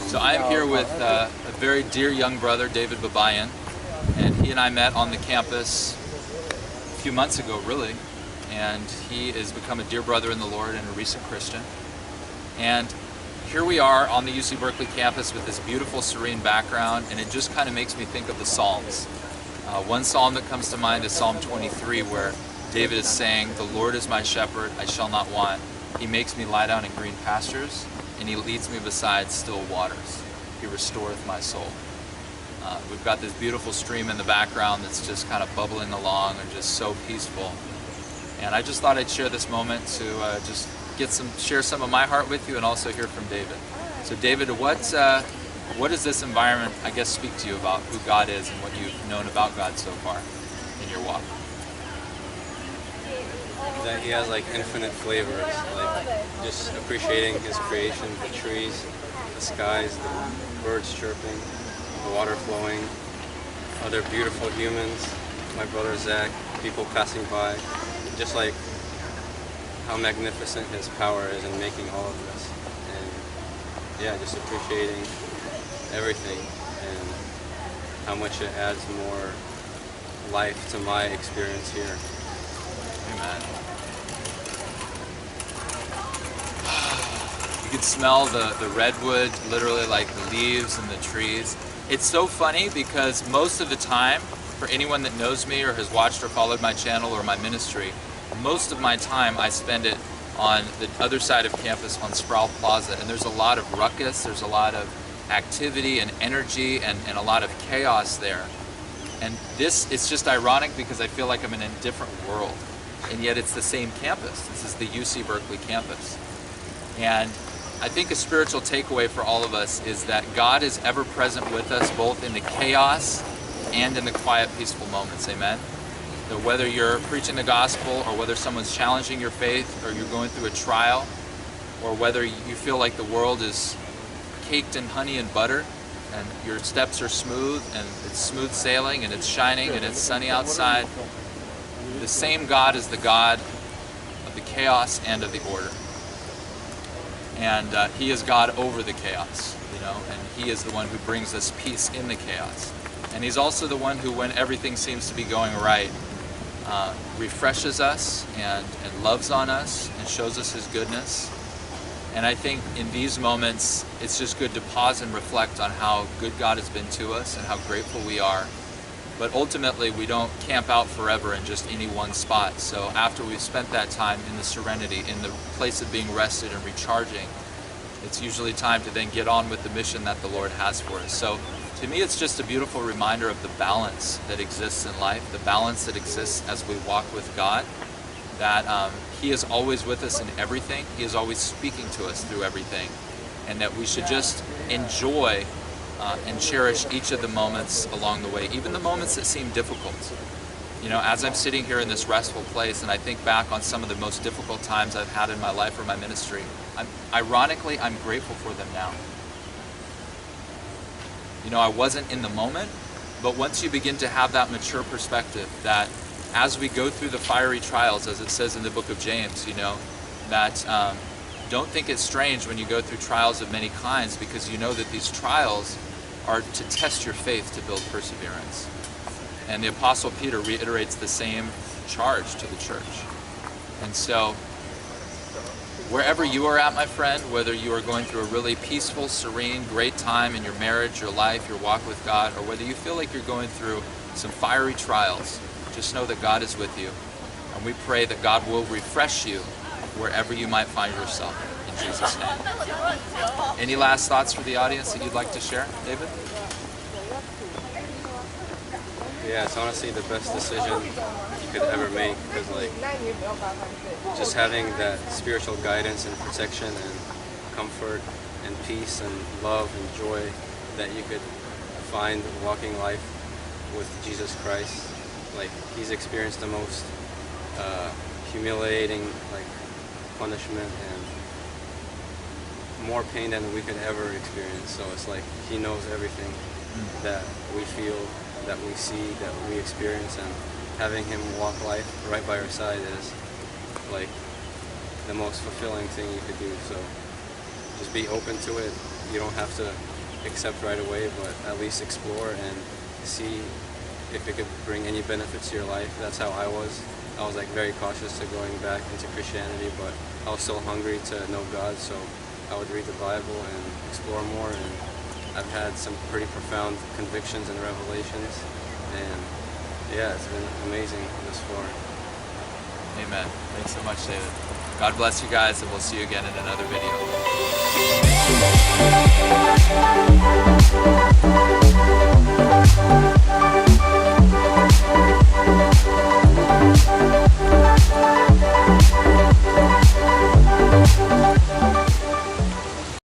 So I am here with a very dear young brother, David Babayan, and he and I met on the campus a few months ago, really, and he has become a dear brother in the Lord and a recent Christian. And here we are on the UC Berkeley campus with this beautiful, serene background, and it just kind of makes me think of the Psalms. One psalm that comes to mind is Psalm 23, where David is saying, "The Lord is my shepherd, I shall not want. He makes me lie down in green pastures, and he leads me beside still waters. He restoreth my soul." We've got this beautiful stream in the background that's just kind of bubbling along and just so peaceful. And I just thought I'd share this moment to just share some of my heart with you and also hear from David. So David, what does this environment, I guess, speak to you about who God is and what you've known about God so far in your walk? That he has like infinite flavors, like just appreciating his creation, the trees, the skies, the birds chirping, the water flowing, other beautiful humans, my brother Zac, people passing by, just like how magnificent his power is in making all of this. And yeah, just appreciating everything and how much it adds more life to my experience here. Amen. You can smell the redwood, literally like the leaves and the trees. It's so funny because most of the time, for anyone that knows me or has watched or followed my channel or my ministry, most of my time I spend it on the other side of campus on Sproul Plaza, and there's a lot of ruckus, there's a lot of activity and energy and a lot of chaos there. And it's just ironic because I feel like I'm in a different world, and yet it's the same campus. This is the UC Berkeley campus. And I think a spiritual takeaway for all of us is that God is ever present with us both in the chaos and in the quiet, peaceful moments. Amen? So whether you're preaching the gospel or whether someone's challenging your faith or you're going through a trial or whether you feel like the world is caked in honey and butter and your steps are smooth and it's smooth sailing and it's shining and it's sunny outside, the same God is the God of the chaos and of the order. And he is God over the chaos, and he is the one who brings us peace in the chaos. And he's also the one who, when everything seems to be going right, refreshes us and loves on us and shows us his goodness. And I think in these moments, it's just good to pause and reflect on how good God has been to us and how grateful we are. But ultimately, we don't camp out forever in just any one spot. So after we've spent that time in the serenity, in the place of being rested and recharging, it's usually time to then get on with the mission that the Lord has for us. So to me, it's just a beautiful reminder of the balance that exists in life, the balance that exists as we walk with God, that he is always with us in everything. He is always speaking to us through everything, and that we should just enjoy and cherish each of the moments along the way, even the moments that seem difficult. As I'm sitting here in this restful place and I think back on some of the most difficult times I've had in my life or my ministry, ironically, I'm grateful for them now. I wasn't in the moment, but once you begin to have that mature perspective that as we go through the fiery trials, as it says in the book of James, that don't think it's strange when you go through trials of many kinds, because you know that these trials are to test your faith, to build perseverance. And the Apostle Peter reiterates the same charge to the church. And so, wherever you are at, my friend, whether you are going through a really peaceful, serene, great time in your marriage, your life, your walk with God, or whether you feel like you're going through some fiery trials, just know that God is with you. And we pray that God will refresh you wherever you might find yourself, in Jesus' name. Any last thoughts for the audience that you'd like to share, David? Yeah, it's honestly the best decision you could ever make, because just having that spiritual guidance and protection and comfort and peace and love and joy that you could find walking life with Jesus Christ. He's experienced the most humiliating punishment and more pain than we could ever experience. So it's he knows everything that we feel that we see, that we experience, and having him walk life right by our side is like the most fulfilling thing you could do. So just be open to it. You don't have to accept right away, but at least explore and see if it could bring any benefits to your life. That's how I was. I was like very cautious to going back into Christianity, but I was still hungry to know God, so I would read the Bible and explore more, and I've had some pretty profound convictions and revelations, and yeah, it's been amazing thus far. Amen. Thanks so much, David. God bless you guys, and we'll see you again in another video.